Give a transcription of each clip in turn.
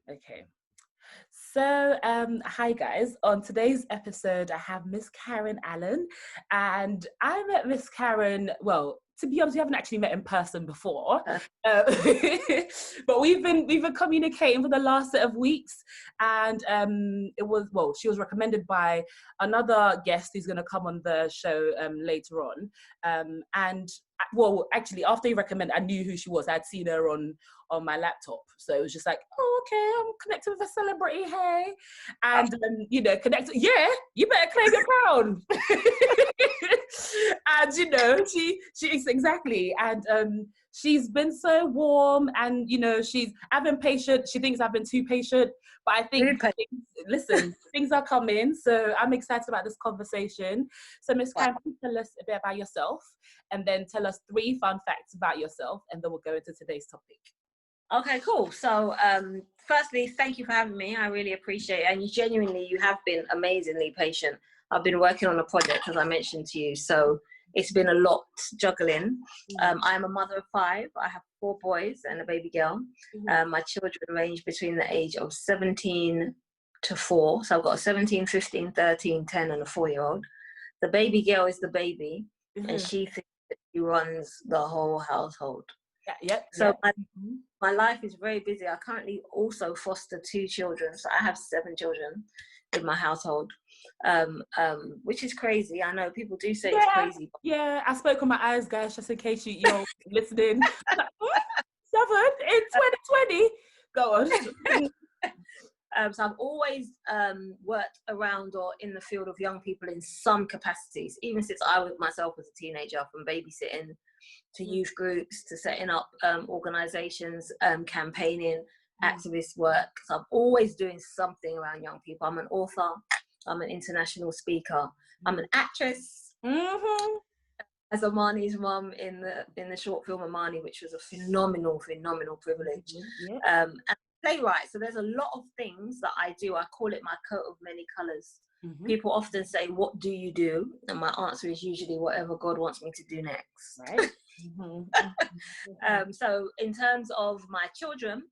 Okay. So, hi guys. On today's episode, I have Miss Karen Allen, and I met Miss Karen. Well, to be honest, we haven't actually met in person before, uh, but we've been communicating for the last set of weeks, and she was recommended by another guest who's going to come on the show later on, and actually, after he recommended, I knew who she was. I'd seen her on my laptop, so it was just like, oh, okay, I'm connected with a celebrity, hey, and connected. Yeah, you better claim your crown. And she exactly, and she's been so warm, and I've been patient. She thinks I've been too patient, but I think things are coming, so I'm excited about this conversation. So Miss Karen, please tell us a bit about yourself, and then tell us 3 fun facts about yourself, and then we'll go into today's topic. Okay, cool. So firstly, thank you for having me. I really appreciate it. And you have been amazingly patient. I've been working on a project, as I mentioned to you, so it's been a lot juggling. I'm a mother of 5. I have 4 boys and a baby girl. My children range between the age of 17 to 4. So I've got a 17, 15, 13, 10 and a 4-year-old. The baby girl is the baby, and she thinks that she runs the whole household. So my life is very busy. I currently also foster 2 children. So I have 7 children in my household, which is crazy. I know people do say it's crazy. Yeah, I spoke with my eyes, guys, just in case you're listening. 7 in 2020. Go on. So I've always worked around or in the field of young people in some capacities, even since I was myself as a teenager, from babysitting to youth groups to setting up organizations, campaigning, activist work. So I'm always doing something around young people. I'm an author, I'm an international speaker, I'm an actress. As Amani's mum in the short film Amani, which was a phenomenal privilege. And playwright. So there's a lot of things that I do. I call it my coat of many colors. People often say, what do you do? And my answer is usually whatever God wants me to do next. Right. So in terms of my children,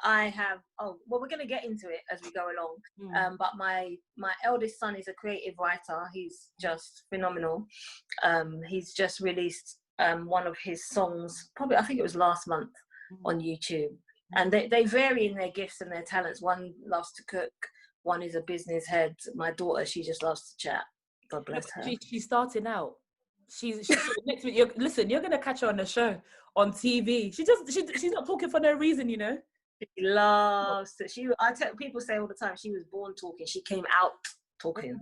I have, we're going to get into it as we go along. But my eldest son is a creative writer. He's just phenomenal. He's just released one of his songs, probably, I think it was last month, on YouTube. And they vary in their gifts and their talents. One loves to cook. One is a business head. My daughter, she just loves to chat. God bless her. She's starting out. She's next week. You're gonna catch her on the show on TV. She's not talking for no reason, you know. She loves it. People say all the time she was born talking. She came out talking.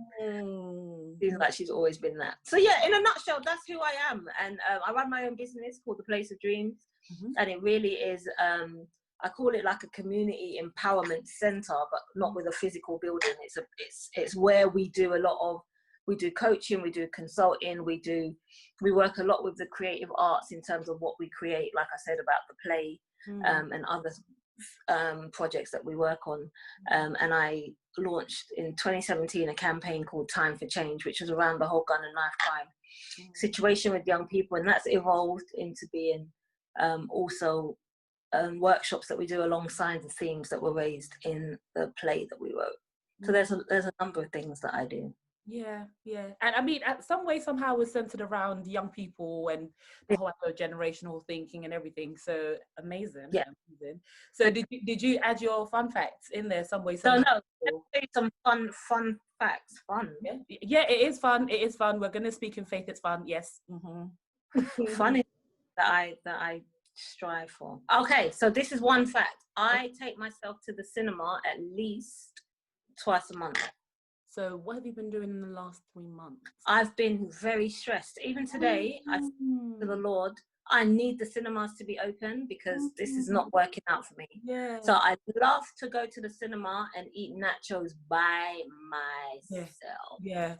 Seems like she's always been that. So yeah, in a nutshell, that's who I am. And I run my own business called The Place of Dreams, and it really is. I call it like a community empowerment center, but not with a physical building. It's where we do we do coaching, we do consulting, we work a lot with the creative arts in terms of what we create, like I said about the play and other projects that we work on. And I launched in 2017 a campaign called Time for Change, which was around the whole gun and knife crime situation with young people, and that's evolved into being also workshops that we do alongside the themes that were raised in the play that we wrote. So there's a number of things that I do. Yeah. And I mean, at some way, somehow it's centered around young people and the whole generational thinking and everything. So amazing. Yeah. Amazing. So did you add your fun facts in there some way? No. Some fun facts. Fun. Yeah, it is fun. It is fun. We're gonna speak in faith. It's fun. Yes. Fun is that I strive for. Okay, so this is one fact. I take myself to the cinema at least twice a month. So what have you been doing in the last 3 months? I've been very stressed. Even today, I said to the Lord, I need the cinemas to be open because this is not working out for me. Yeah. So I love to go to the cinema and eat nachos by myself. Yeah.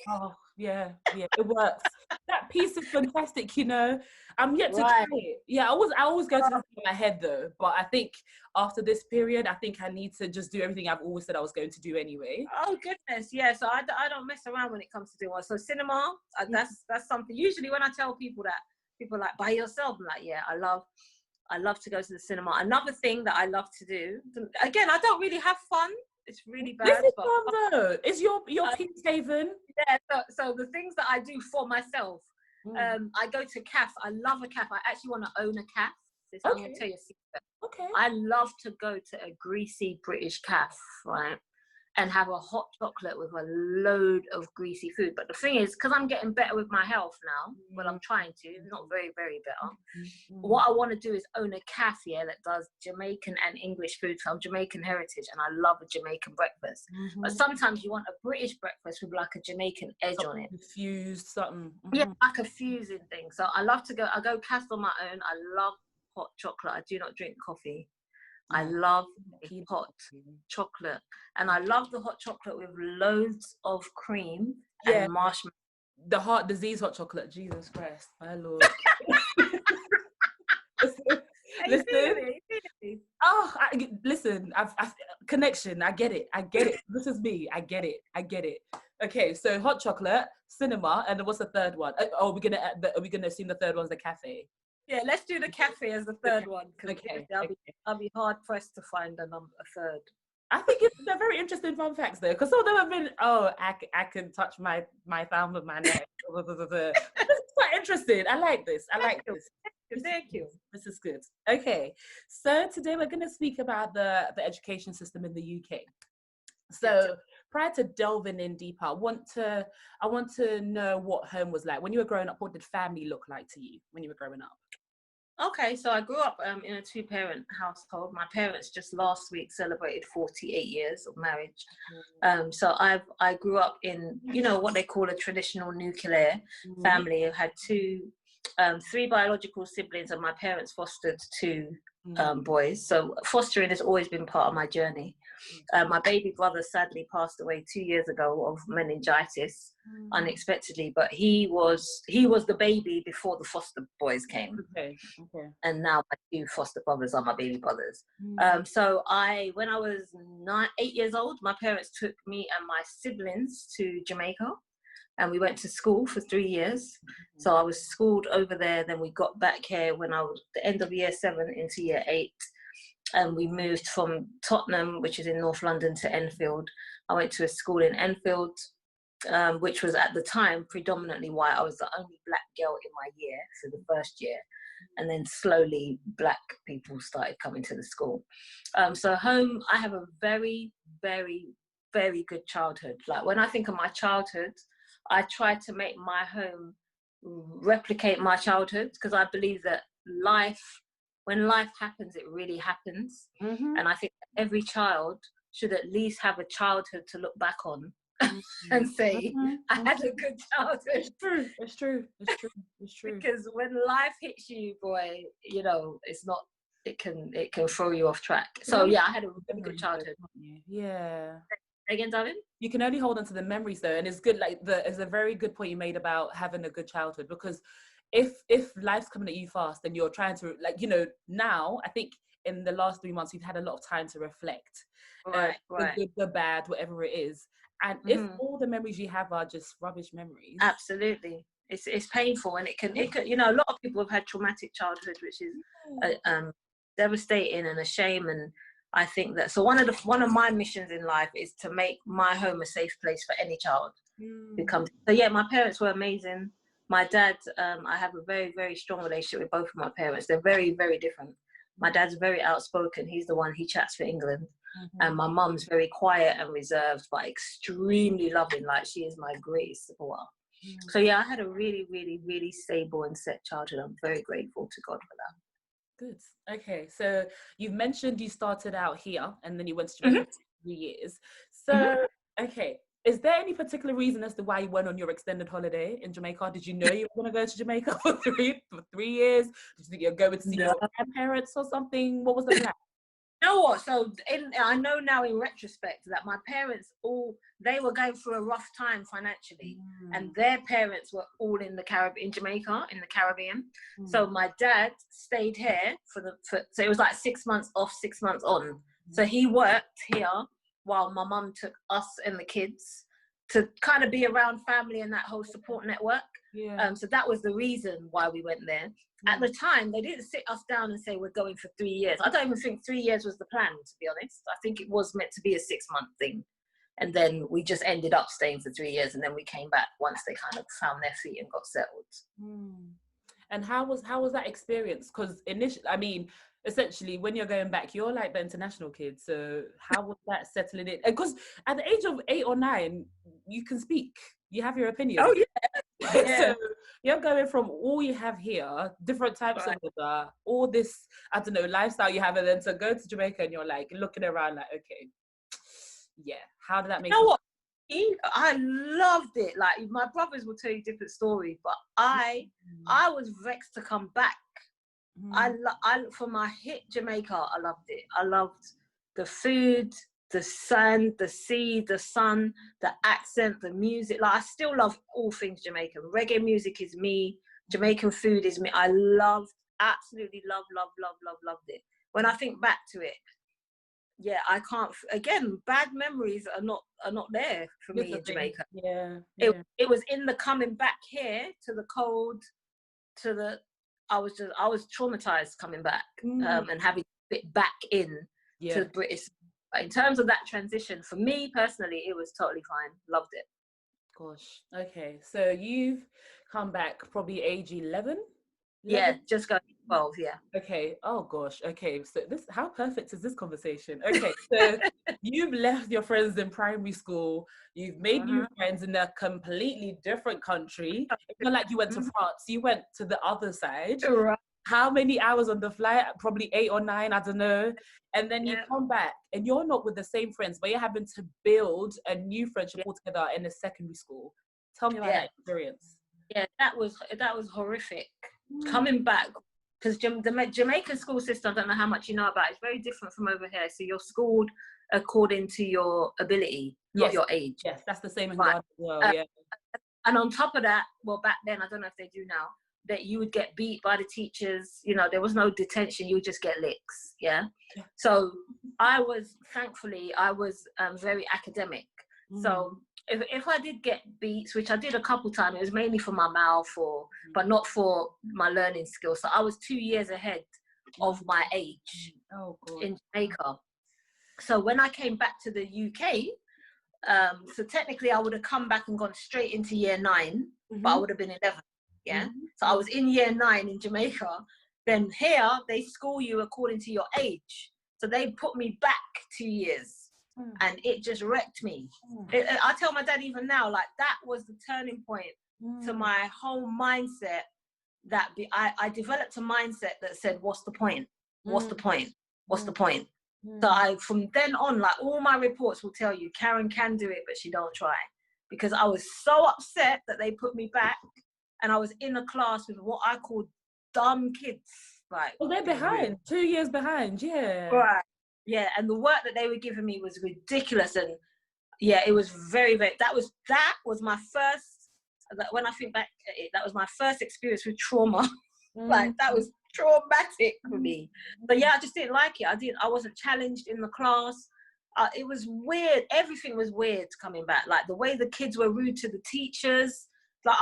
Oh, yeah, it works. That piece is fantastic, you know. I'm yet to try it. Yeah, I always go to the in my head though, but I think after this period, I think I need to just do everything I've always said I was going to do anyway. Oh goodness, yeah. So I don't mess around when it comes to doing one. So cinema, that's something. Usually when I tell people that, people are like, by yourself? I'm like, yeah, I I love to go to the cinema. Another thing that I love to do, again, I don't really have fun. It's really bad. This is fun though. It's your peace haven. Yeah. So the things that I do for myself, I go to caf. I love a caf. I actually want to own a caf. I'm going to tell you a secret. Okay. I love to go to a greasy British caf, right? And have a hot chocolate with a load of greasy food. But the thing is, because I'm getting better with my health now, well, I'm trying to, not very, very better. What I want to do is own a cafe that does Jamaican and English food. So I'm Jamaican heritage and I love a Jamaican breakfast. But sometimes you want a British breakfast with like a Jamaican edge on it. Fused something. Yeah, like a fusing thing. So I love to go, I go cast on my own. I love hot chocolate. I do not drink coffee. I love hot chocolate, and I love the hot chocolate with loads of cream and marshmallow. The heart disease hot chocolate, Jesus Christ, my Lord. listen. Oh, listen. I've connection. I get it. This is me. I get it. Okay, so hot chocolate, cinema, and then what's the third one? Oh, are we gonna assume the third one's the cafe? Yeah, let's do the cafe as the third one. Okay. I'll be hard pressed to find a third. I think they're very interesting fun facts though, because some of them have been, I can touch my thumb with my neck. It's quite interesting. I like this. Thank you. This is good. Okay, so today we're going to speak about the education system in the UK. So prior to delving in deeper, I want to know what home was like when you were growing up. What did family look like to you when you were growing up? Okay, so I grew up in a two-parent household. My parents just last week celebrated 48 years of marriage. So I grew up in, what they call a traditional nuclear family. I had three biological siblings, and my parents fostered two boys. So fostering has always been part of my journey. My baby brother sadly passed away 2 years ago of meningitis unexpectedly, but he was the baby before the foster boys came. Okay. And now my two foster brothers are my baby brothers. So when I was 8 years old, my parents took me and my siblings to Jamaica, and we went to school for 3 years. So I was schooled over there. Then we got back here when I was the end of year 7 into year 8. And we moved from Tottenham, which is in North London, to Enfield. I went to a school in Enfield, which was at the time predominantly white. I was the only black girl in my year for the first year. And then slowly black people started coming to the school. So home, I have a very, very, very good childhood. Like when I think of my childhood, I try to make my home replicate my childhood, because I believe that when life happens, it really happens. And I think that every child should at least have a childhood to look back on and say, I had a good childhood. It's true. Because when life hits you, boy, it's not, it can throw you off track. So yeah, I had a really good childhood. Yeah. Again, darling? You can only hold on to the memories though, and it's good. It's a very good point you made about having a good childhood, because if life's coming at you fast and you're trying to, now I think in the last 3 months we've had a lot of time to reflect, right. The good, the bad, whatever it is, and if all the memories you have are just rubbish memories, absolutely, it's painful, and it can a lot of people have had traumatic childhood, which is devastating and a shame. And I think that one of my missions in life is to make my home a safe place for any child who comes. So yeah, my parents were amazing. My dad, I have a very, very strong relationship with both of my parents. They're very, very different. My dad's very outspoken. He chats for England. And my mum's very quiet and reserved, but extremely loving. Like, she is my greatest supporter. So yeah, I had a really, really, really stable and set childhood. I'm very grateful to God for that. Good. Okay, so you've mentioned you started out here and then you went to Jamaica for 3 years. So, okay. Is there any particular reason as to why you went on your extended holiday in Jamaica? Did you know you were going to go to Jamaica for 3 years? Did you think you were going to see your grandparents or something? What was the plan? You know what? So I know now in retrospect that my parents they were going through a rough time financially, and their parents were all in Jamaica, in the Caribbean. So my dad stayed here so it was like 6 months off, 6 months on. So he worked here while my mum took us and the kids to kind of be around family and that whole support network. Yeah. So that was the reason why we went there. At the time, they didn't sit us down and say, we're going for 3 years. I don't even think 3 years was the plan, to be honest. I think it was meant to be a 6-month thing. And then we just ended up staying for 3 years. And then we came back once they kind of found their feet and got settled. And how was that experience? Because initially, I mean, essentially, when you're going back, you're like the international kid. So how was that settling in? Because at the age of 8 or 9, you can speak. You have your opinion. Oh, yeah. So you're going from all you have here, different types of weather, all this, I don't know, lifestyle you have, and then to go to Jamaica and you're like looking around like, okay, yeah, how did that make you know what? I loved it. Like, my brothers will tell you different stories, but I was vexed to come back. I for my hit Jamaica, I loved it. I loved the food, the sun, the sea, the sun, the accent, the music. Like, I still love all things Jamaican. Reggae music is me. Jamaican food is me. I absolutely loved it. When I think back to it, yeah, I can't. Again, bad memories are not there for me in Jamaica. Yeah. It was in the coming back here to the cold, to the. I was traumatized coming back, and having to fit back in to the British. But in terms of that transition, for me personally, it was totally fine. Loved it. Gosh. Okay. So you've come back probably age 11? Yeah, just going 12, yeah. Okay. Oh gosh. Okay. So how perfect is this conversation? Okay. So you've left your friends in primary school. You've made new friends in a completely different country. It's not like you went to France. You went to the other side. Right. How many hours on the flight? Probably 8 or 9, I don't know. And then you come back and you're not with the same friends, but you're having to build a new friendship altogether in a secondary school. Tell me about that experience. Yeah, that was horrific. Coming back, because the Jamaican school system, I don't know how much you know about, it's very different from over here. So you're schooled according to your ability, not your age. Yes, that's the same in Ghana as well, yeah. And on top of that, well, back then, I don't know if they do now, that you would get beat by the teachers. You know, there was no detention. You would just get licks. Yeah. So thankfully, I was very academic. So if I did get beats, which I did a couple times, it was mainly for my mouth but not for my learning skills. So I was 2 years ahead of my age in Jamaica. So when I came back to the UK, so technically I would have come back and gone straight into year 9, but I would have been 11. Yeah. So I was in year 9 in Jamaica. Then here they school you according to your age. So they put me back 2 years and it just wrecked me. I tell my dad even now, like, that was the turning point to my whole mindset. I developed a mindset that said, what's the point? What's the point? What's the point? So from then on, like, all my reports will tell you, Karen can do it, but she don't try. Because I was so upset that they put me back. And I was in a class with what I call dumb kids. Like, well, they're behind, 2 years behind, yeah. Right. Yeah, and the work that they were giving me was ridiculous. And yeah, it was very, very, that was my first, when I think back at it, that was my first experience with trauma. Like, that was traumatic for me. But yeah, I just didn't like it. I wasn't challenged in the class. It was weird. Everything was weird coming back. Like, the way the kids were rude to the teachers. Like,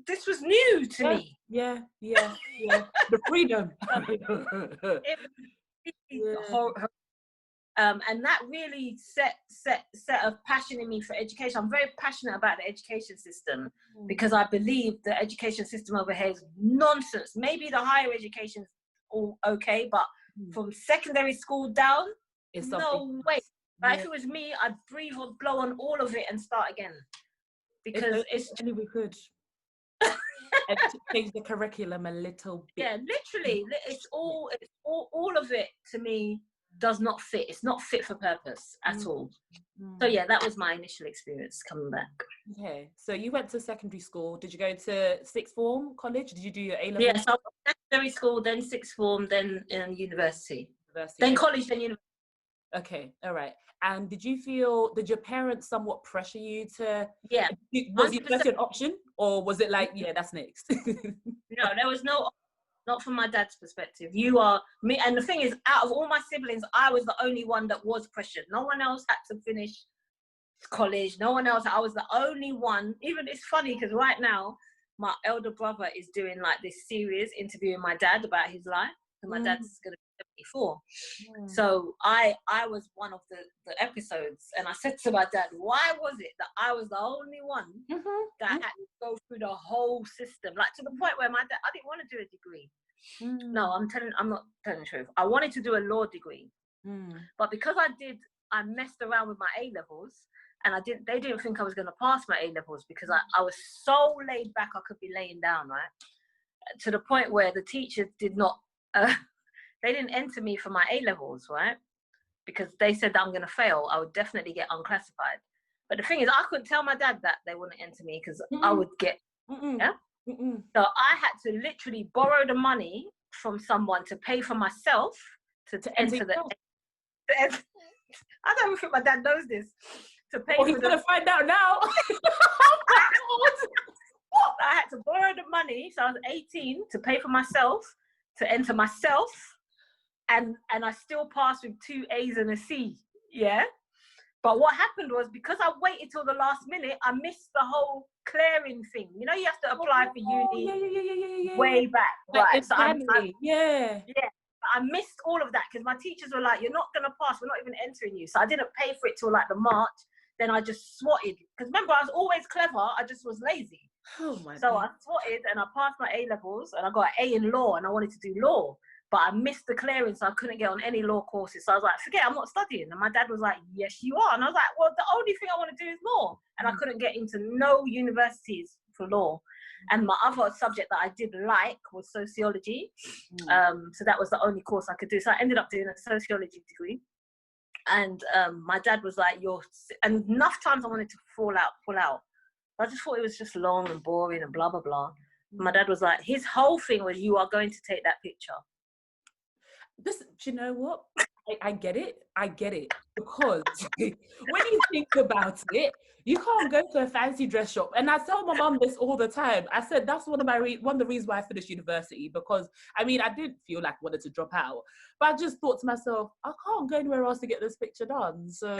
this was new to me. Yeah. The freedom. And that really set a passion in me for education. I'm very passionate about the education system because I believe the education system over here is nonsense. Maybe the higher education's all okay, but from secondary school down, no way. Like, if it was me, I'd breathe or blow on all of it and start again. Because it's only we could change the curriculum a little bit. Yeah, literally, it's all of it to me does not fit. It's not fit for purpose at all. So yeah, that was my initial experience coming back. Okay, so you went to secondary school. Did you go to sixth form college? Did you do your A-level? Yeah, so secondary school, then sixth form, then university. Then college, then university. Okay, all right. And did your parents somewhat pressure you to? Yeah. Was university an option, or was it like, yeah, that's next? No, there was not from my dad's perspective. You are me, and the thing is, out of all my siblings, I was the only one that was pressured. No one else had to finish college, no one else. I was the only one. Even it's funny because right now my elder brother is doing like this series interviewing my dad about his life, and my dad's gonna be 74. So I was one of the episodes, and I said to my dad, why was it that I was the only one that had to go through the whole system, like to the point where my dad, I didn't want to do a degree. No, I'm not telling the truth. I wanted to do a law degree, but because I messed around with my A levels, and they didn't think I was going to pass my A levels because I was so laid back I could be laying down, right? To the point where the teachers did not, they didn't enter me for my A levels, right? Because they said that I'm going to fail. I would definitely get unclassified. But the thing is, I couldn't tell my dad that they wouldn't enter me because I would get, yeah? So I had to literally borrow the money from someone to pay for myself to enter the. I don't even think my dad knows this. To pay he's going to find out now. I had to borrow the money, so I was 18, to pay for myself, to enter myself, and I still passed with 2 A's and a C, yeah? But what happened was, because I waited till the last minute, I missed the whole clearing thing. You know, you have to apply for uni way back, right? So I missed all of that because my teachers were like, you're not going to pass, we're not even entering you. So I didn't pay for it till like the March. Then I just swatted. Because remember, I was always clever, I just was lazy. So I swatted and I passed my A levels and I got an A in law and I wanted to do law. But I missed the clearing, so I couldn't get on any law courses. So I was like, forget, I'm not studying. And my dad was like, yes, you are. And I was like, well, the only thing I want to do is law. And I couldn't get into no universities for law. And my other subject that I did like was sociology. So that was the only course I could do. So I ended up doing a sociology degree. And my dad was like, and enough times I wanted to pull out. I just thought it was just long and boring and blah, blah, blah. My dad was like, his whole thing was, you are going to take that picture. Do you know what? I get it. Because when you think about it, you can't go to a fancy dress shop. And I tell my mum this all the time. I said, that's one of the reasons why I finished university, because I mean, I didn't feel like I wanted to drop out, but I just thought to myself, I can't go anywhere else to get this picture done. So,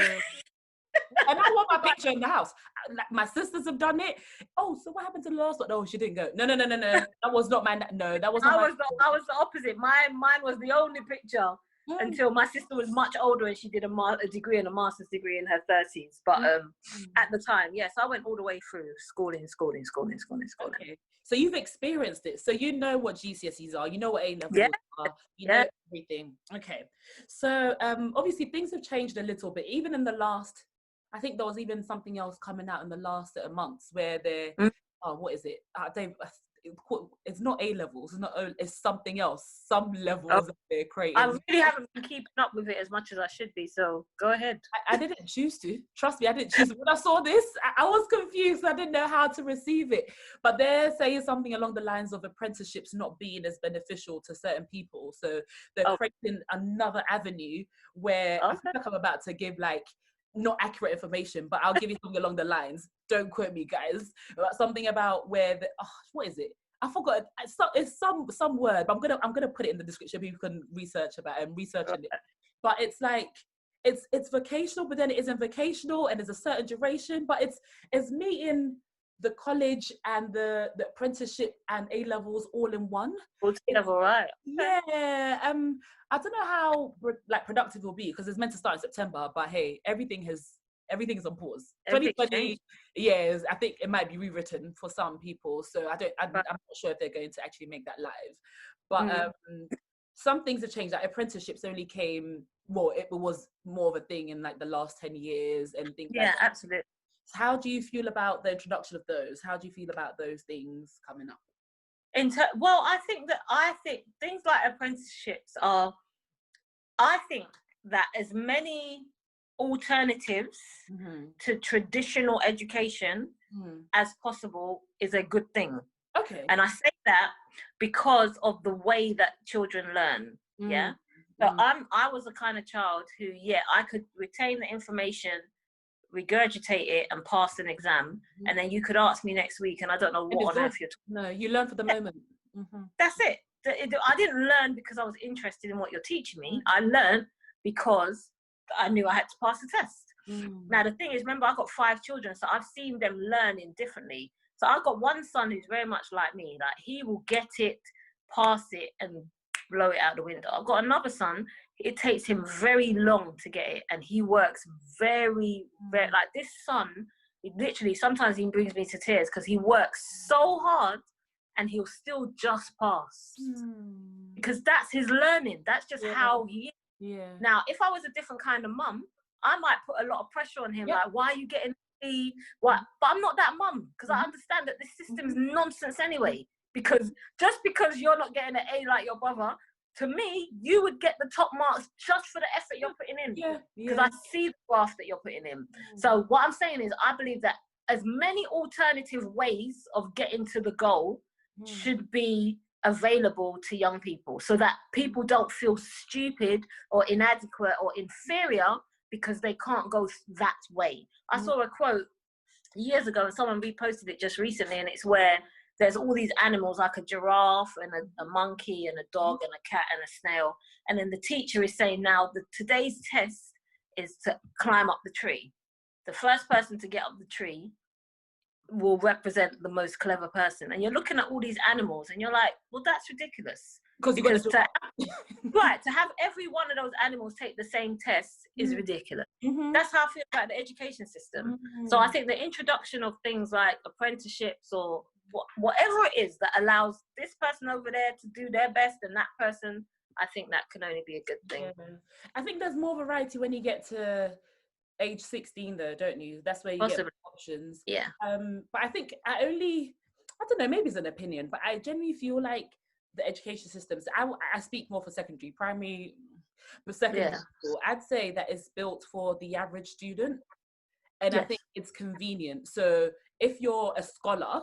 and I want my picture in the house. Like, my sisters have done it. Oh, so what happened to the last one? Oh, she didn't go. No. That was not my. No, that was not. I was the opposite. Mine was the only picture until my sister was much older and she did a degree and a master's degree in her 30s. But at the time, yes, I went all the way through schooling. Okay. So you've experienced it. So you know what GCSEs are. You know what A levels are. You know everything. Okay. So obviously things have changed a little bit. Even in the last. I think there was even something else coming out in the last months where they're, what is it? It's not A levels, it's something else, some levels that they're creating. I really haven't been keeping up with it as much as I should be, so go ahead. I didn't choose to. Trust me, I didn't choose to. When I saw this, I was confused. I didn't know how to receive it. But they're saying something along the lines of apprenticeships not being as beneficial to certain people. So they're creating another avenue where I feel like I'm about to give like, not accurate information, but I'll give you something along the lines. Don't quote me, guys. About something about where what is it? I forgot. It's some word, but I'm gonna put it in the description. People can research about it and researching it. But it's like it's vocational, but then it isn't vocational, and there's a certain duration. But it's meeting the college and the apprenticeship and A levels all in one. All together, right? Yeah. I don't know how like productive it will be because it's meant to start in September, but hey, everything is on pause. 2020, yes, I think it might be rewritten for some people. So I'm not sure if they're going to actually make that live. But some things have changed. Like apprenticeships only came. Well, it was more of a thing in like the last 10 years and things. Yeah, like that. Absolutely. How do you feel about the introduction of those? How do you feel about those things coming up? I think things like apprenticeships are, I think that as many alternatives to traditional education as possible is a good thing. Okay. And I say that because of the way that children learn. Yeah. So I was the kind of child who, I could retain the information, regurgitate it and pass an exam, and then you could ask me next week and I don't know what on earth you're talking. No, you learn for the moment. That's it. I didn't learn because I was interested in what you're teaching me. I learned because I knew I had to pass the test. Now, the thing is, remember, I've got 5 children, so I've seen them learning differently. So I've got one son who's very much like me. Like, he will get it, pass it, and blow it out the window. I've got another son, it takes him very long to get it, and he works very, very, like, this son, literally, sometimes he brings me to tears because he works so hard and he'll still just pass. Because that's his learning. That's just how he is. Yeah. Now, if I was a different kind of mum, I might put a lot of pressure on him, like, why are you getting B? What? But I'm not that mum, because I understand that this system's nonsense anyway. Because just because you're not getting an A like your brother, to me, you would get the top marks just for the effort you're putting in. Because I see the graph that you're putting in. So what I'm saying is, I believe that as many alternative ways of getting to the goal should be available to young people, so that people don't feel stupid or inadequate or inferior because they can't go that way. I saw a quote years ago and someone reposted it just recently, and it's where there's all these animals like a giraffe and a monkey and a dog and a cat and a snail, and then the teacher is saying, now today's test is to climb up the tree. The first person to get up the tree will represent the most clever person. And you're looking at all these animals and you're like, well, that's ridiculous. Because to have every one of those animals take the same test is ridiculous. That's how I feel about the education system. So I think the introduction of things like apprenticeships or whatever it is that allows this person over there to do their best and that person, I think that can only be a good thing. I think there's more variety when you get to age 16 though, don't you? That's where you get options. But I think I don't know, maybe it's an opinion, but I genuinely feel like the education systems, I speak more for secondary, primary, but secondary school, I'd say that it's built for the average student. And I think it's convenient. So if you're a scholar,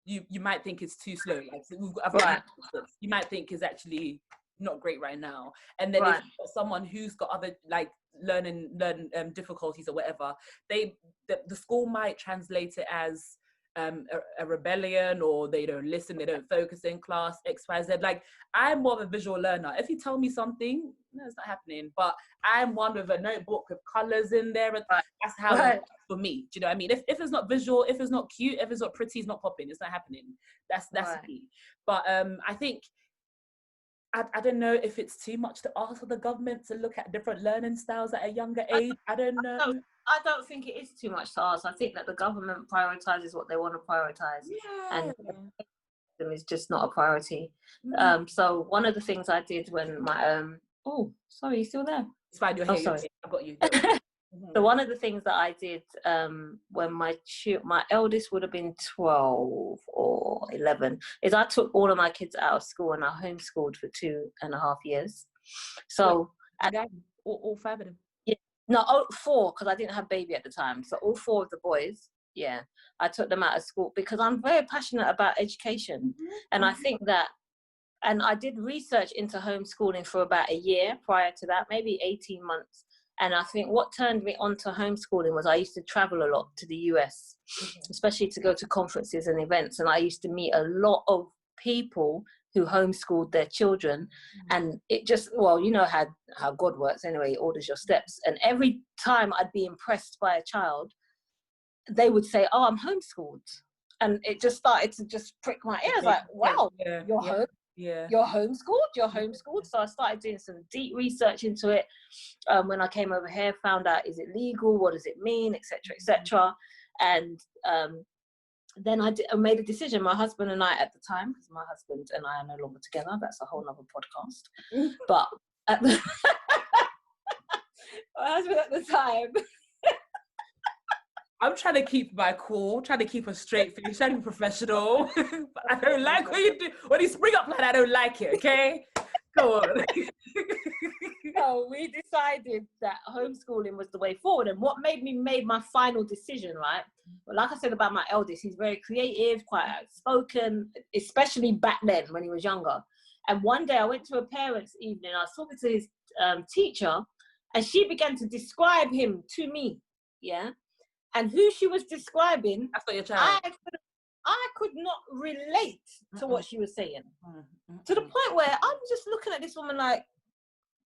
you might think it's too slow. Like, you might think it's actually not great right now. And then if you've got someone who's got other like learning difficulties or whatever, the school might translate it as a rebellion, or they don't listen, they don't focus in class, XYZ. Like, I'm more of a visual learner. If you tell me something, no, it's not happening. But I'm one with a notebook with colors in there. That's how it works for me. Do you know what I mean? If it's not visual, if it's not cute, if it's not pretty, it's not popping. It's not happening. That's me. But I think I don't know if it's too much to ask for the government to look at different learning styles at a younger age. I don't know. I don't think it is too much to ask. I think that the government prioritizes what they want to prioritize, and them is just not a priority. So one of the things I did when my oh, sorry, you still there? It's fine. You're here. Sorry. I've got you. So one of the things that I did when my eldest would have been 12 or 11 is I took all of my kids out of school and I homeschooled for 2.5 years. So all 5 of them. No, 4, because I didn't have baby at the time. So all 4 of the boys, I took them out of school because I'm very passionate about education. And I think that, and I did research into homeschooling for about a year prior to that, maybe 18 months. And I think what turned me on to homeschooling was I used to travel a lot to the US, especially to go to conferences and events. And I used to meet a lot of people who homeschooled their children. And it just, well, you know how God works anyway, he orders your steps. And every time I'd be impressed by a child, they would say, oh, I'm homeschooled. And it just started to just prick my ears, like, wow, you're homeschooled. So I started doing some deep research into it. When I came over here, found out, is it legal? What does it mean? Etc. etc. And then I made a decision. My husband and I at the time, because my husband and I are no longer together, that's a whole other podcast. But my husband at the time. I'm trying to keep my cool, trying to keep a straight face, trying to be professional. But I don't like what you do. When you spring up like that, I don't like it, okay? Go on. So we decided that homeschooling was the way forward. And what made my final decision, right? Well, like I said about my eldest, he's very creative, quite outspoken, especially back then when he was younger. And one day I went to a parents' evening, I was talking to his teacher, and she began to describe him to me, and who she was describing, that's not your child. I could not relate to what she was saying. To the point where I'm just looking at this woman like,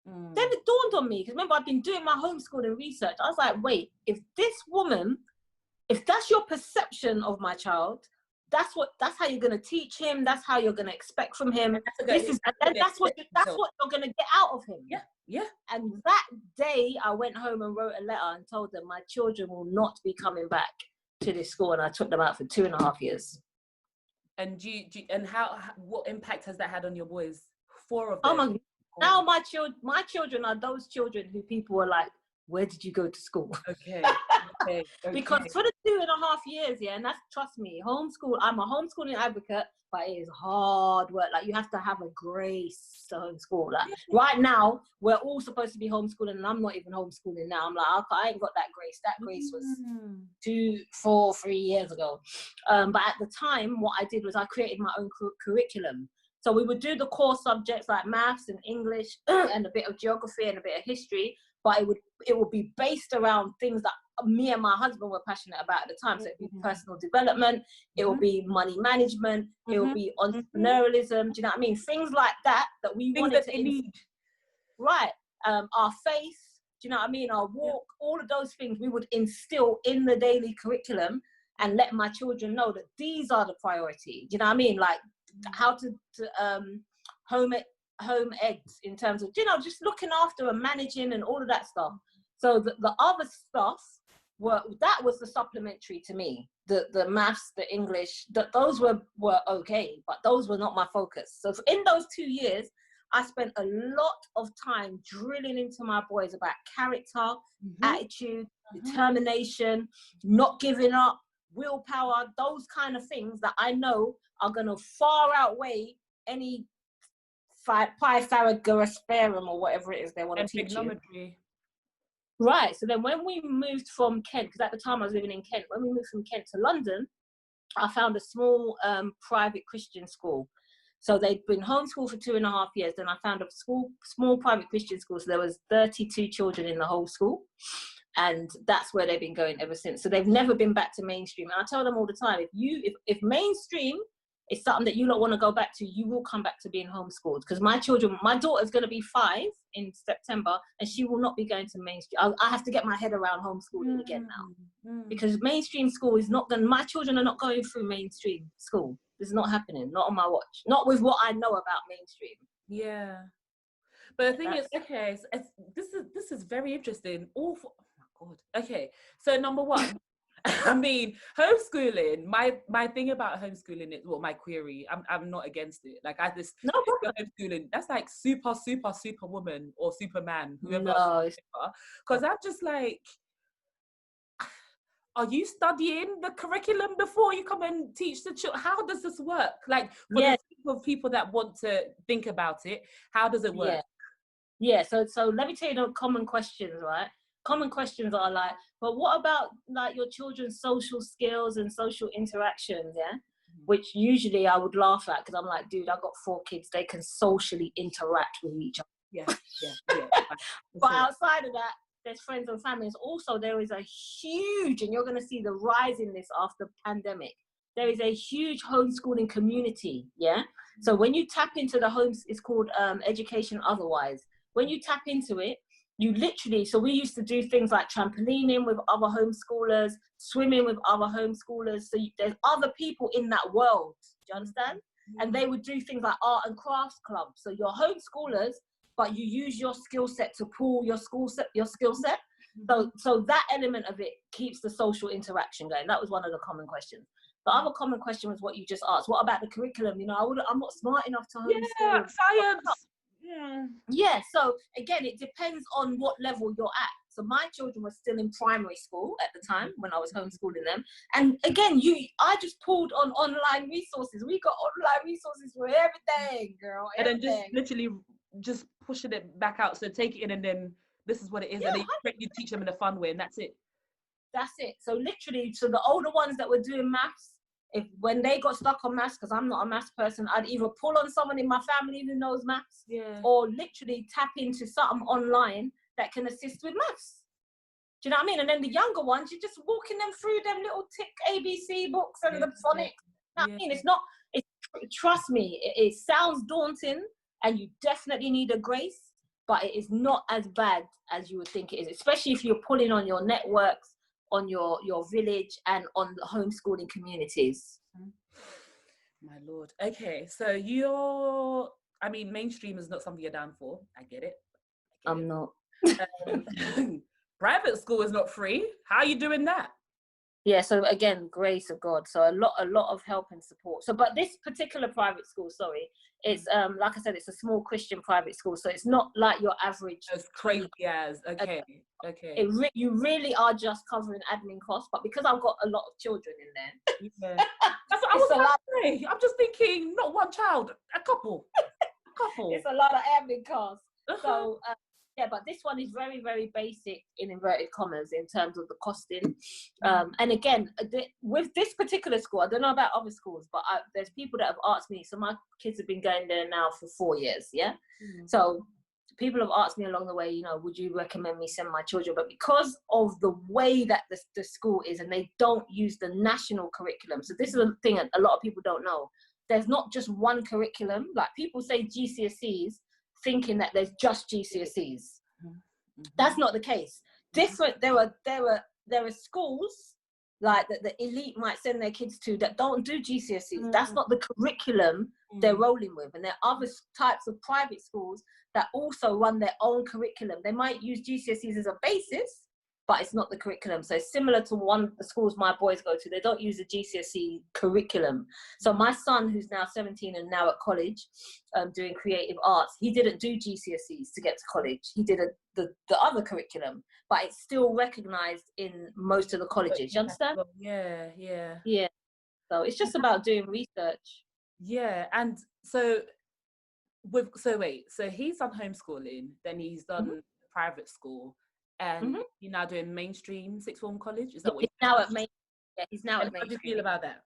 Then it dawned on me, because remember, I've been doing my homeschooling research. I was like, wait, if this woman, if that's your perception of my child, that's how you're going to teach him. That's how you're going to expect from him. That's what you're going to get out of him. Yeah, yeah. And that day, I went home and wrote a letter and told them my children will not be coming back to this school, and I took them out for 2.5 years. And what impact has that had on your boys? 4 of them. Oh my God. Now my children are those children who people are like, where did you go to school? Okay. Because for the 2.5 years, and that's, trust me, homeschool, I'm a homeschooling advocate, but it is hard work. Like, you have to have a grace to homeschool. Like, right now, we're all supposed to be homeschooling, and I'm not even homeschooling now. I'm like, I ain't got that grace. That grace was 3 years ago. But at the time, what I did was I created my own curriculum. So we would do the core subjects like maths and English and a bit of geography and a bit of history, but it would be based around things that me and my husband were passionate about at the time. So it would be personal development, it will be money management, it will be entrepreneurialism. Do you know what I mean? Things like that we wanted to need. Right. Our faith, do you know what I mean? Our walk, all of those things we would instill in the daily curriculum and let my children know that these are the priority. Do you know what I mean? Like how to home eggs, in terms of, just looking after and managing and all of that stuff. So the other stuff that was the supplementary to me. The maths, the English, those were okay, but those were not my focus. So in those 2 years, I spent a lot of time drilling into my boys about character, attitude, determination, not giving up, willpower, those kind of things that I know are going to far outweigh any Pythagoras theorem or whatever it is they want to teach you. Right. So then when we moved from Kent, because at the time I was living in Kent, when we moved from Kent to London, I found a small private Christian school. So they'd been homeschooled for 2.5 years. Then I found a small private Christian school. So there was 32 children in the whole school. And that's where they've been going ever since. So they've never been back to mainstream. And I tell them all the time, if mainstream is something that you don't want to go back to, you will come back to being homeschooled. Because my daughter's going to be 5 in September, and she will not be going to mainstream. I have to get my head around homeschooling again now. Because mainstream school is not my children are not going through mainstream school. This is not happening, not on my watch. Not with what I know about mainstream. Yeah. But the thing is, okay, so this is very interesting. Oh my God. Okay, so number one, I mean, homeschooling. My thing about homeschooling is, my query. I'm not against it. Like, I just homeschooling. That's like super woman or Superman, whoever. Because I'm just like, are you studying the curriculum before you come and teach the children? How does this work? Like, for the group of people that want to think about it, how does it work? Yeah. So let me tell you the common questions, right? Common questions are like, but what about like your children's social skills and social interactions, which usually I would laugh at, because I'm like, dude, I've got 4 kids, they can socially interact with each other. Yeah. But outside of that, there's friends and families. Also, there is a huge, and you're going to see the rise in this after pandemic, there is a huge homeschooling community, So when you tap into the homes, it's called Education Otherwise. When you tap into it, you literally, so we used to do things like trampolining with other homeschoolers, swimming with other homeschoolers. So there's other people in that world. Do you understand? And they would do things like art and crafts clubs. So you're homeschoolers, but you use your skill set to pull your skill set. So that element of it keeps the social interaction going. That was one of the common questions. The other common question was what you just asked. What about the curriculum? I'm not smart enough to homeschool. Science. Yeah, so again, it depends on what level you're at. So my children were still in primary school at the time when I was homeschooling them. And again, I just pulled on online resources. We got online resources for everything, girl. And then literally just pushing it back out. So take it in, and then this is what it is. And then you teach them in a fun way, and that's it. That's it. So literally, so the older ones that were doing maths, when they got stuck on maths, because I'm not a maths person, I'd either pull on someone in my family who knows maths, or literally tap into something online that can assist with maths. Do you know what I mean? And then the younger ones, you're just walking them through them little tick ABC books and the phonics. You know what I mean? Trust me, it sounds daunting, and you definitely need a grace. but it is not as bad as you would think it is, especially if you're pulling on your networks, on your village, and on the homeschooling communities. My Lord. Okay, so mainstream is not something you're down for. I get it. I'm not. Private school is not free. How are you doing that? Yeah, so again, grace of God. So a lot of help and support. So, but this particular private school, sorry, it's like I said, it's a small Christian private school. So it's not like your average. It's crazy as okay. You really are just covering admin costs, but because I've got a lot of children in there, yeah. That's what I was about to say. I'm just thinking, not one child, a couple. It's a lot of admin costs. So. Yeah, but this one is very, very basic in inverted commas in terms of the costing. And again, with this particular school, I don't know about other schools, but there's people that have asked me. So my kids have been going there now for 4 years, yeah? So people have asked me along the way, would you recommend me send my children? But because of the way that the school is, and they don't use the national curriculum. So this is a thing a lot of people don't know. There's not just one curriculum. Like people say GCSEs, thinking that there's just GCSEs. That's not the case. Different. There are schools like that the elite might send their kids to that don't do GCSEs. That's not the curriculum they're rolling with. And there are other types of private schools that also run their own curriculum. They might use GCSEs as a basis, but it's not the curriculum. So it's similar to the schools my boys go to. They don't use the GCSE curriculum. So my son, who's now 17 and now at college, doing creative arts, he didn't do GCSEs to get to college. He did the other curriculum, but it's still recognised in most of the colleges. You understand? Yeah. So it's just about doing research. Yeah, and so he's done homeschooling, then he's done private school. And you're now doing mainstream sixth form college? Is that what he's now at main? Yeah, he's now at mainstream. How do you feel about that?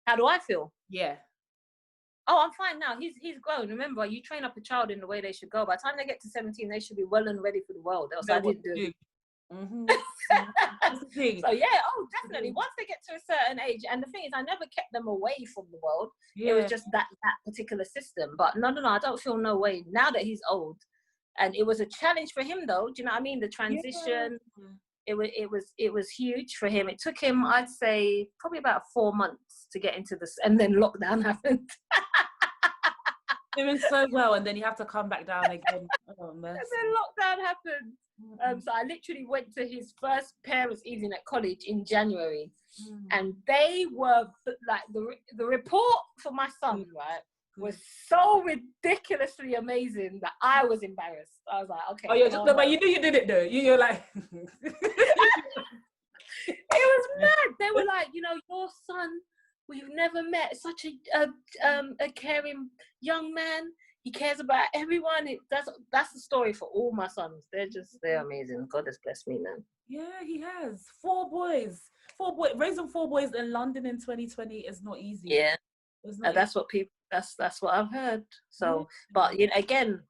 How do I feel? Yeah. Oh, I'm fine now. He's grown. Remember, you train up a child in the way they should go. By the time they get to 17, they should be well and ready for the world. Else I didn't do it. So yeah, definitely. Once they get to a certain age, and the thing is, I never kept them away from the world. It was just that particular system. But no, I don't feel no way now that he's old. And it was a challenge for him, though. Do you know what I mean? The transition, it was huge for him. It took him, I'd say, probably about 4 months to get into this, and then lockdown happened. Doing so well, and then you have to come back down again. Oh, mercy. And then lockdown happened. So I literally went to his first parents' evening at college in January, and they were like the report for my son, right? Was so ridiculously amazing that I was embarrassed. I was like, okay. Oh, yeah, but you knew you did it though. You're like, it was mad. They were like, your son, we've never met such a caring young man. He cares about everyone. That's the story for all my sons. They're amazing. God has blessed me, man. Yeah, he has 4 boys. Raising 4 boys in London in 2020 is not easy. Yeah, that's what people. That's what I've heard. So, but again,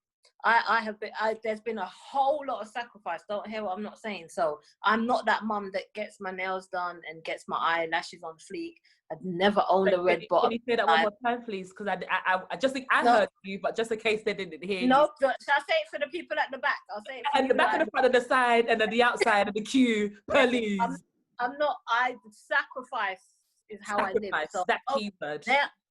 there's been a whole lot of sacrifice. Don't hear what I'm not saying. So I'm not that mum that gets my nails done and gets my eyelashes on fleek. I've never owned a red bottom. Can you say that one more time, please? Because I just think I heard you, but just in case they didn't hear you. No, shall I say it for the people at the back? I'll say it for and the back and the front and the side and then the outside and the queue, please. I'm not. Sacrifice is how I live. So that keyword.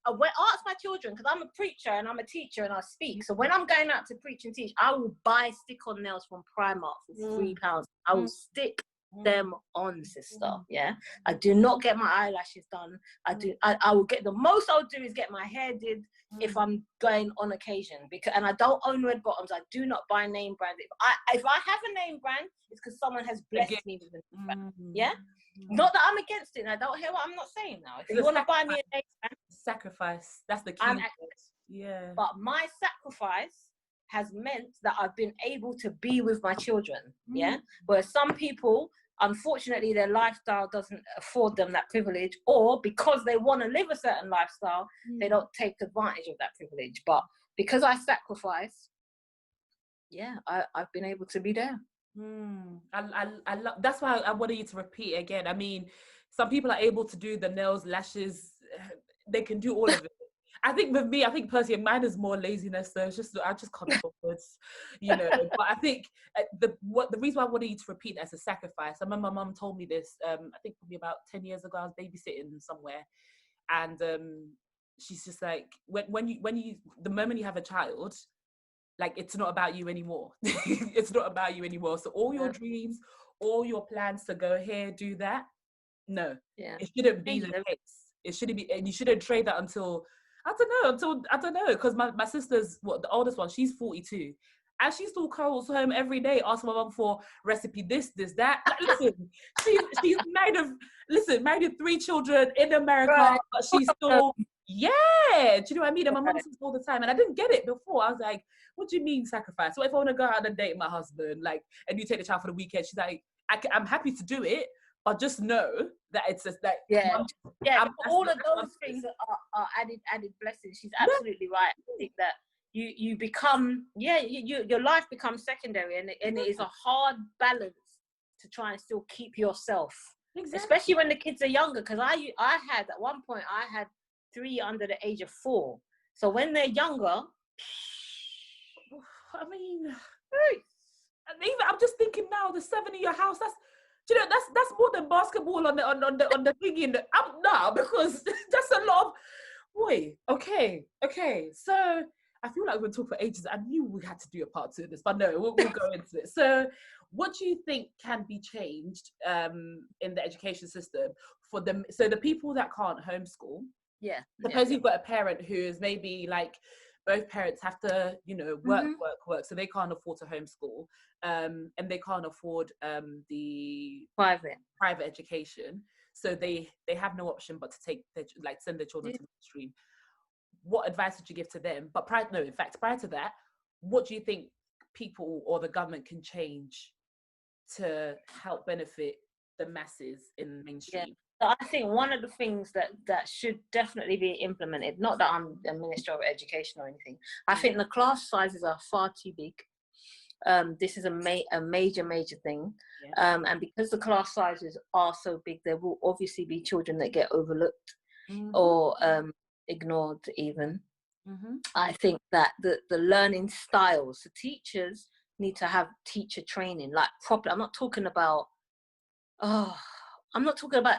Ask my children, because I'm a preacher and I'm a teacher and I speak. So when I'm going out to preach and teach, I will buy stick-on nails from Primark for £3. I will stick them on, sister. Yeah, I do not get my eyelashes done. I will get the most I'll do is get my hair did if I'm going on occasion, and I don't own red bottoms. I do not buy name brand. If I have a name brand, it's because someone has blessed me with a name brand. Yeah. Not that I'm against it. I don't hear what I'm not saying now. If you want to buy me a name brand, sacrifice. That's the key. Yeah. But my sacrifice has meant that I've been able to be with my children. Yeah. Where some people, unfortunately, their lifestyle doesn't afford them that privilege, or because they want to live a certain lifestyle, they don't take advantage of that privilege. But because I sacrifice, I've been able to be there. I love. That's why I wanted you to repeat it again. I mean, some people are able to do the nails, lashes. They can do all of it. I think with me, I think personally, mine is more laziness. So it's just I just can't be bothered, you know. But I think the reason why I wanted you to repeat that as a sacrifice. I remember my mum told me this. I think probably about 10 years ago. I was babysitting somewhere, and she's just like, when you the moment you have a child, like it's not about you anymore. It's not about you anymore. So all your dreams, all your plans to go here, do that. No, it shouldn't be the case. It shouldn't be, and you shouldn't trade that until I don't know, because my sister's the oldest one, she's 42, and she still calls home every day, asking my mum for recipe this, that. Like, listen, she's married with 3 children in America, right. But she's still do you know what I mean? And my mum says all the time, and I didn't get it before. I was like, what do you mean sacrifice? So if I want to go out on a date with my husband, like, and you take the child for the weekend, she's like, I'm happy to do it, but just know that it's just that. All of those things are added blessings. She's absolutely right. I think that you become your life becomes secondary, and it is a hard balance to try and still keep yourself, especially when the kids are younger. Because I had at one point 3 under the age of 4. So when they're younger, I mean, even I'm just thinking now, the 7 in your house, that's more than basketball on the thing in the now, because that's a lot of okay. So I feel like we'll talk for ages. I knew we had to do a part 2 of this, but no, we'll go into it. So what do you think can be changed in the education system for them? So the people that can't homeschool, suppose you've got a parent who is maybe like, both parents have to, work, so they can't afford to homeschool, and they can't afford the private education, so they have no option but to send their children to mainstream. What advice would you give to them? But prior to that, what do you think people or the government can change to help benefit the masses in mainstream? So I think one of the things that should definitely be implemented, not that I'm a Minister of Education or anything, I think the class sizes are far too big. This is a major thing. And because the class sizes are so big, there will obviously be children that get overlooked or ignored even. I think that the learning styles, the teachers need to have teacher training, like proper. I'm not talking about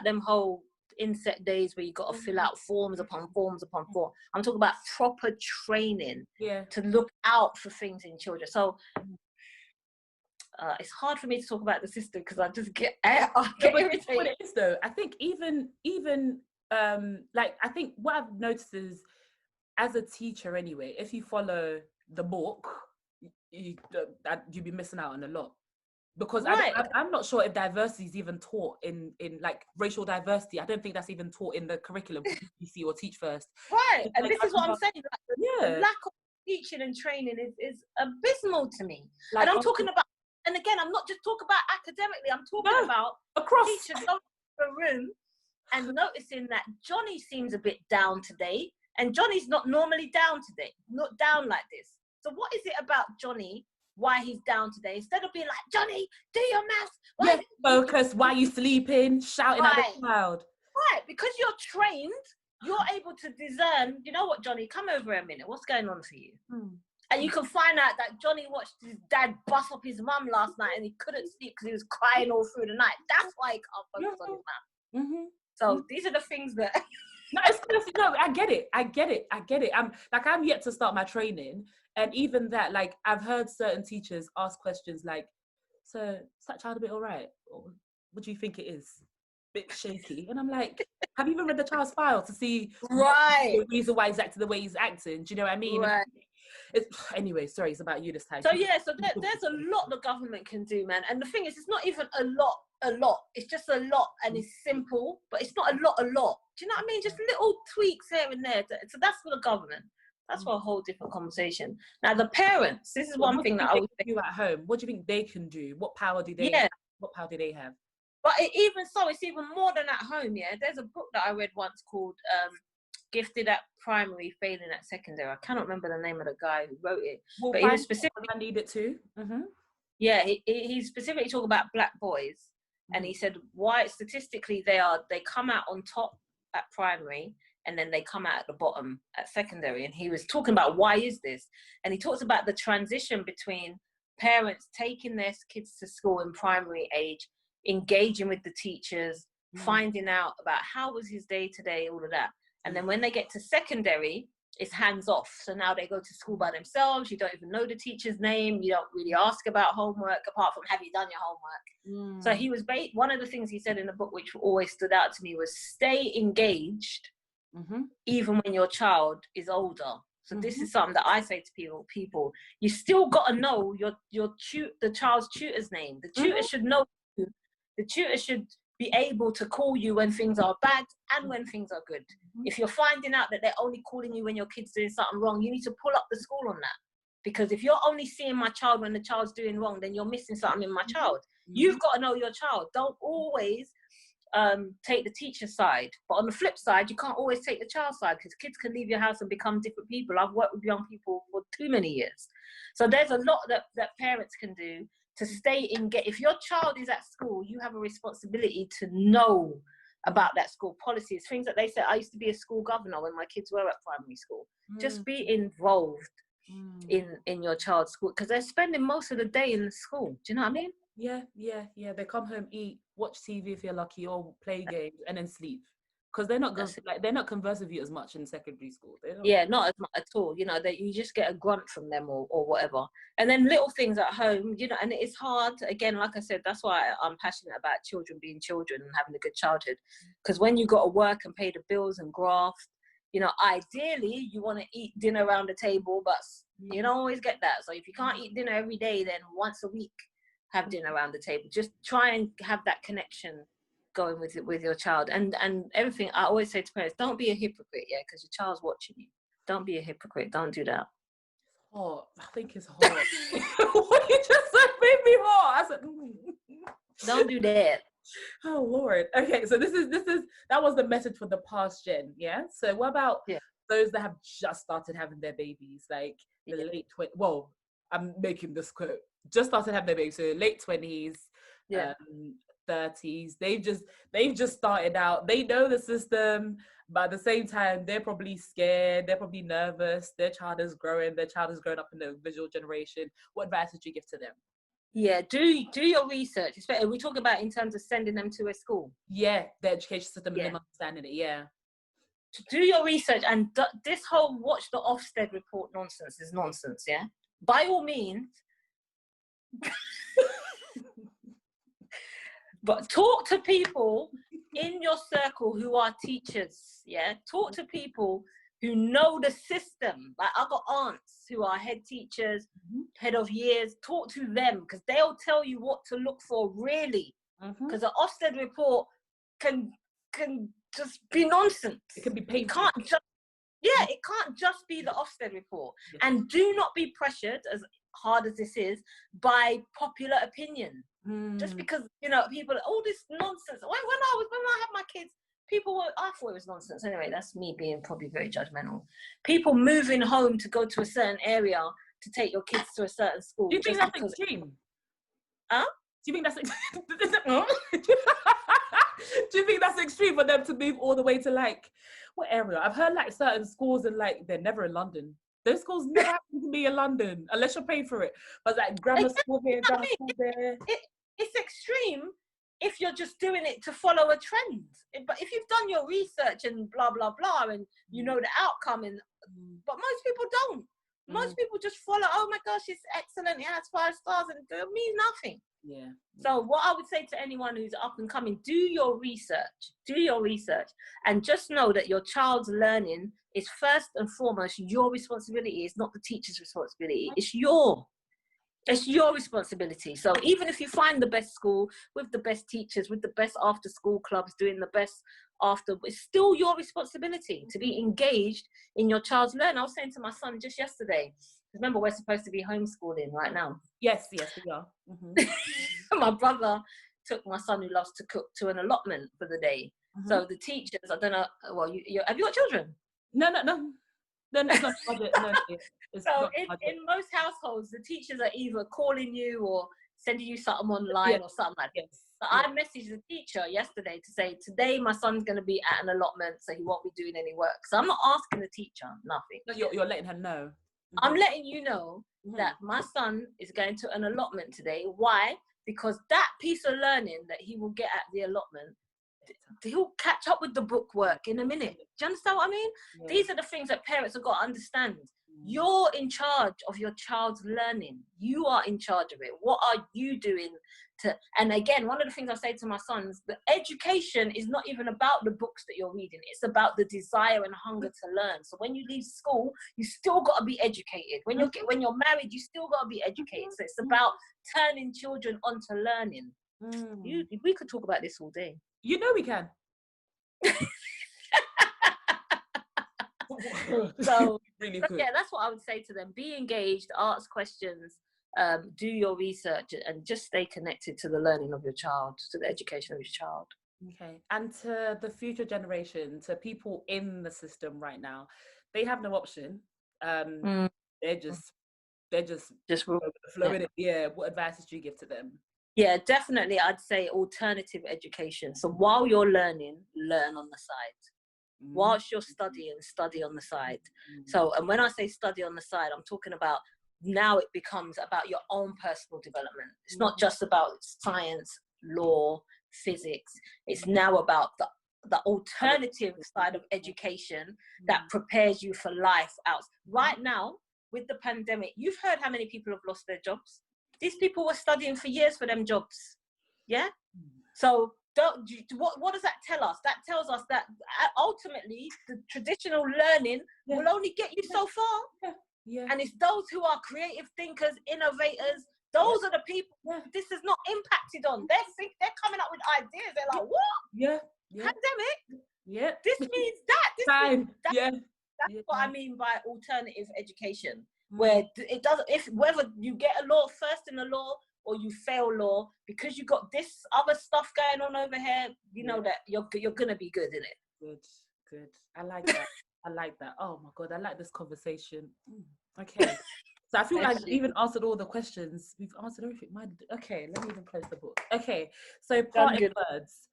them whole inset days where you got to fill out forms upon forms upon forms. I'm talking about proper training to look out for things in children. So it's hard for me to talk about the system because I just get irritated. What it is though, I think even I think what I've noticed is, as a teacher anyway, if you follow the book, you'd be missing out on a lot. Because I'm not sure if diversity is even taught in like racial diversity. I don't think that's even taught in the curriculum for BBC or Teach First. Right, and this is what I'm saying. Like, the lack of teaching and training is abysmal to me. Like, and I'm talking about, and again, I'm not just talking about academically. I'm talking about across teachers going to a room and noticing that Johnny seems a bit down today, and Johnny's not normally down today, not down like this. So what is it about Johnny? Why he's down today, instead of being like, Johnny, do your maths. Focus. Why you sleeping? Shouting at the crowd. Right, because you're trained, you're able to discern. You know what, Johnny? Come over a minute. What's going on for you? And you can find out that Johnny watched his dad bust up his mum last night, and he couldn't sleep because he was crying all through the night. That's why he can't focus on his maths. So these are the things that. No, it's no. I get it. I'm yet to start my training. And even that, like, I've heard certain teachers ask questions like, so is that child a bit all right? Or what do you think it is? Bit shaky. And I'm like, have you even read the child's file to see the reason why he's acting the way he's acting? Do you know what I mean? Right. Anyway, sorry, it's about you this time. So there's a lot the government can do, man. And the thing is, it's not even a lot. It's just a lot, and it's simple, but it's not a lot. Do you know what I mean? Just little tweaks here and there. So that's for the government. That's for a whole different conversation. Now, the parents, this is one thing that I would do at home. What do you think they can do? What power do they have? What power do they have? But it's even more than at home, There's a book that I read once called Gifted at Primary, Failing at Secondary. I cannot remember the name of the guy who wrote it. Well, but he was specifically... I need it too. Yeah, he specifically talked about black boys. And he said why statistically they come out on top at primary, and then they come out at the bottom at secondary. And he was talking about why is this? And he talks about the transition between parents taking their kids to school in primary age, engaging with the teachers, finding out about how was his day today, all of that. And then when they get to secondary, it's hands off. So now they go to school by themselves. You don't even know the teacher's name. You don't really ask about homework apart from, have you done your homework? So he was, one of the things he said in the book, which always stood out to me, was stay engaged even when your child is older. So this is something that I say to people, you still got to know the child's tutor's name. The tutor should know you. The tutor should be able to call you when things are bad and when things are good. If you're finding out that they're only calling you when your kid's doing something wrong, you need to pull up the school on that. Because if you're only seeing my child when the child's doing wrong, then you're missing something in my child. You've got to know your child. Don't always take the teacher's side. But on the flip side, you can't always take the child's side, because kids can leave your house and become different people. I've worked with young people for too many years. So there's a lot that parents can do to stay engaged. If your child is at school, you have a responsibility to know about that school policies, things that they said. I used to be a school governor when my kids were at primary school. Just be involved in your child's school, because they're spending most of the day in the school. Do you know what I mean? Yeah. They come home, eat, watch TV if you're lucky, or play games, and then sleep. Because they're not they're not converse with you as much in secondary school. Yeah, not as much at all. You know, that you just get a grunt from them or whatever. And then little things at home, you know, and it's hard. Again, like I said, that's why I'm passionate about children being children and having a good childhood. Because when you got to work and pay the bills and graft, you know, ideally you want to eat dinner around the table, but you don't always get that. So if you can't eat dinner every day, then once a week have dinner around the table. Just try and have that connection going with your child, and everything. I always say to parents, don't be a hypocrite, because your child's watching you. Don't be a hypocrite. Don't do that. I think it's hot. What you just said made me hot. I said, don't do that. Oh Lord. Okay, so this is that was the message for the past gen. Yeah. So what about those that have just started having their babies, like the late 20s? Well, I'm making this quote. Just started having their babies, so late 20s. 30s. They've just started out. They know the system, but at the same time, they're probably scared. They're probably nervous. Their child is growing. Their child is growing up in the visual generation. What advice would you give to them? Yeah, do your research. We talk about in terms of sending them to a school. Yeah, the education system and them understanding it. Yeah. Do your research, and this whole watch the Ofsted report nonsense is nonsense. Yeah, by all means. But talk to people in your circle who are teachers, Talk to people who know the system. Like, I've got aunts who are head teachers, head of years. Talk to them, because they'll tell you what to look for, really. Because the Ofsted report can just be nonsense. It can be painful. It can't just be the Ofsted report. And do not be pressured, as hard as this is, by popular opinion. Just because, you know, people, all this nonsense. When I had my kids, I thought it was nonsense. Anyway, that's me being probably very judgmental. People moving home to go to a certain area to take your kids to a certain school. Do you think that's extreme? Huh? Do you think that's Do you think that's extreme for them to move all the way to, like, what area? I've heard, like, certain schools, and, like, they're never in London. Those schools never happen to be in London unless you're paying for it. But like grammar school here, grammar school there. It's extreme if you're just doing it to follow a trend. But if you've done your research and blah blah blah, and you know the outcome, but most people don't. Most people just follow. Oh my gosh, it's excellent. It has 5 stars, and it means nothing. Yeah. So what I would say to anyone who's up and coming, do your research, and just know that your child's learning is first and foremost your responsibility. It's not the teacher's responsibility. It's your responsibility. So even if you find the best school with the best teachers, with the best after school clubs, doing the best it's still your responsibility to be engaged in your child's learning. I was saying to my son just yesterday, remember we're supposed to be homeschooling right now. Yes, we are. My brother took my son, who loves to cook, to an allotment for the day. So the teachers, I don't know, well, you have you got children? No, it's not budget. No, so in most households, the teachers are either calling you or sending you something online or something like that. So I messaged the teacher yesterday to say, today my son's going to be at an allotment, so he won't be doing any work. So I'm not asking the teacher, nothing. No, you're letting her know. I'm letting you know that my son is going to an allotment today. Why? Because that piece of learning that he will get at the allotment, he'll catch up with the book work in a minute. Do you understand what I mean? Yeah. These are the things that parents have got to understand. You're in charge of your child's learning. You are in charge of it. What are you doing to, and again, one of the things I say to my sons, the education is not even about the books that you're reading. It's about the desire and hunger to learn. So when you leave school, you still got to be educated. When you're married, you still got to be educated. So it's about turning children onto learning. We could talk about this all day. You know we can. So, really yeah, that's what I would say to them. Be engaged, ask questions, do your research, and just stay connected to the learning of your child, to the education of your child. Okay. And to the future generation, to people in the system right now, they have no option. They're just flowing it. Yeah. What advice do you give to them? Yeah, definitely. I'd say alternative education. So while you're learning, learn on the side. Whilst you're studying, study on the side. So, and when I say study on the side, I'm talking about now it becomes about your own personal development. It's not just about science, law, physics. It's now about the alternative side of education that prepares you for life out. Right now, with the pandemic, you've heard how many people have lost their jobs. These people were studying for years for them jobs. Yeah? So, what does that tell us? That tells us that ultimately the traditional learning will only get you so far. And it's those who are creative thinkers, innovators, those are the people this is not impacted on. They're coming up with ideas. They're like, what? Pandemic? This means that. That's what I mean by alternative education, where it doesn't, whether you get a law first in the law or you fail law, because you got this other stuff going on over here, you know that you're gonna be good in it. Good. I like that. I like that. Oh my God, I like this conversation. Okay. So I feel like we've even answered all the questions. We've answered everything. Okay, let me even close the book. Okay, so parting words.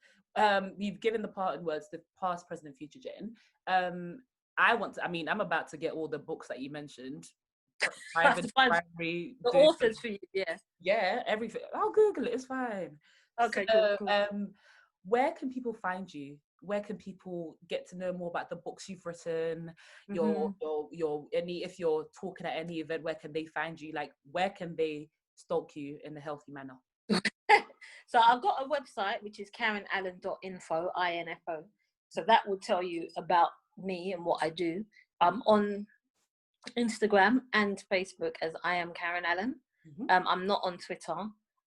You've given the parting words, the past, present, and future, Jen. I'm about to get all the books that you mentioned. Private, primary, the authors for you, yeah, everything. I'll Google it. It's fine. Okay, so, cool. Where can people find you? Where can people get to know more about the books you've written? Your if you're talking at any event, where can they find you? Like, where can they stalk you in a healthy manner? So I've got a website which is karenallen.info, info. So that will tell you about me and what I do. I'm on Instagram and Facebook as I am Karen Allen. I'm not on Twitter.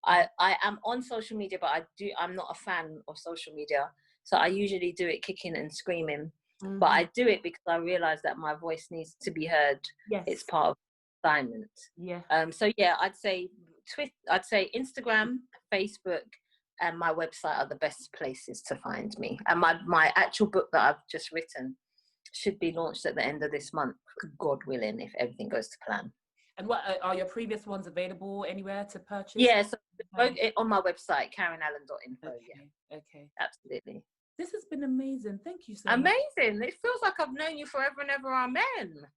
I am on social media, but I'm not a fan of social media. So I usually do it kicking and screaming. But I do it because I realize that my voice needs to be heard. Yes. It's part of the assignment. Yeah. So yeah, I'd say Instagram, Facebook, and my website are the best places to find me. And my actual book that I've just written should be launched at the end of this month, God willing, if everything goes to plan. And what are your previous ones available anywhere to purchase? Yeah, so on my website, karenallen.info. Okay. Absolutely. This has been amazing. Thank you so much. Amazing. It feels like I've known you forever and ever. Amen.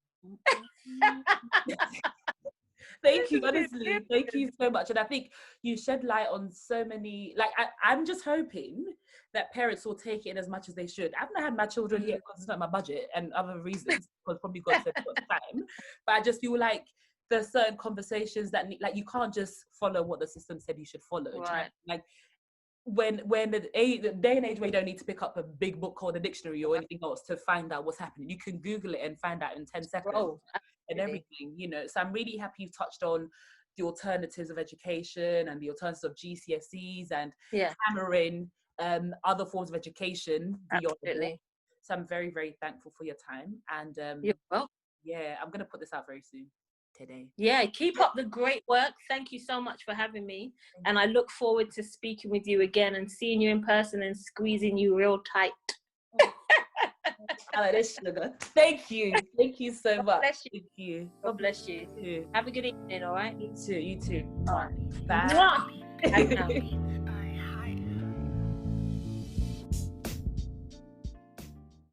Thank you, honestly. Thank you so much. And I think you shed light on so many, like, I'm just hoping that parents will take it in as much as they should. I've not had my children yet because it's not my budget and other reasons, because probably God said got time. But I just feel like there's certain conversations that, like, you can't just follow what the system said you should follow. Right. Like, when the day and age where you don't need to pick up a big book called a dictionary or anything else to find out what's happening, you can Google it and find out in 10 seconds. And everything, you know. So I'm really happy you've touched on the alternatives of education and the alternatives of GCSEs and hammering other forms of education beyond the book. So I'm very, very thankful for your time. And you're welcome. Yeah, I'm going to put this out very soon today. Yeah, keep up the great work. Thank you so much for having me. And I look forward to speaking with you again and seeing you in person and squeezing you real tight. Sugar. Thank you so much. Bless you. Thank you. God bless you. You too. Have a good evening. All right. You too. All right. Bye. Bye now.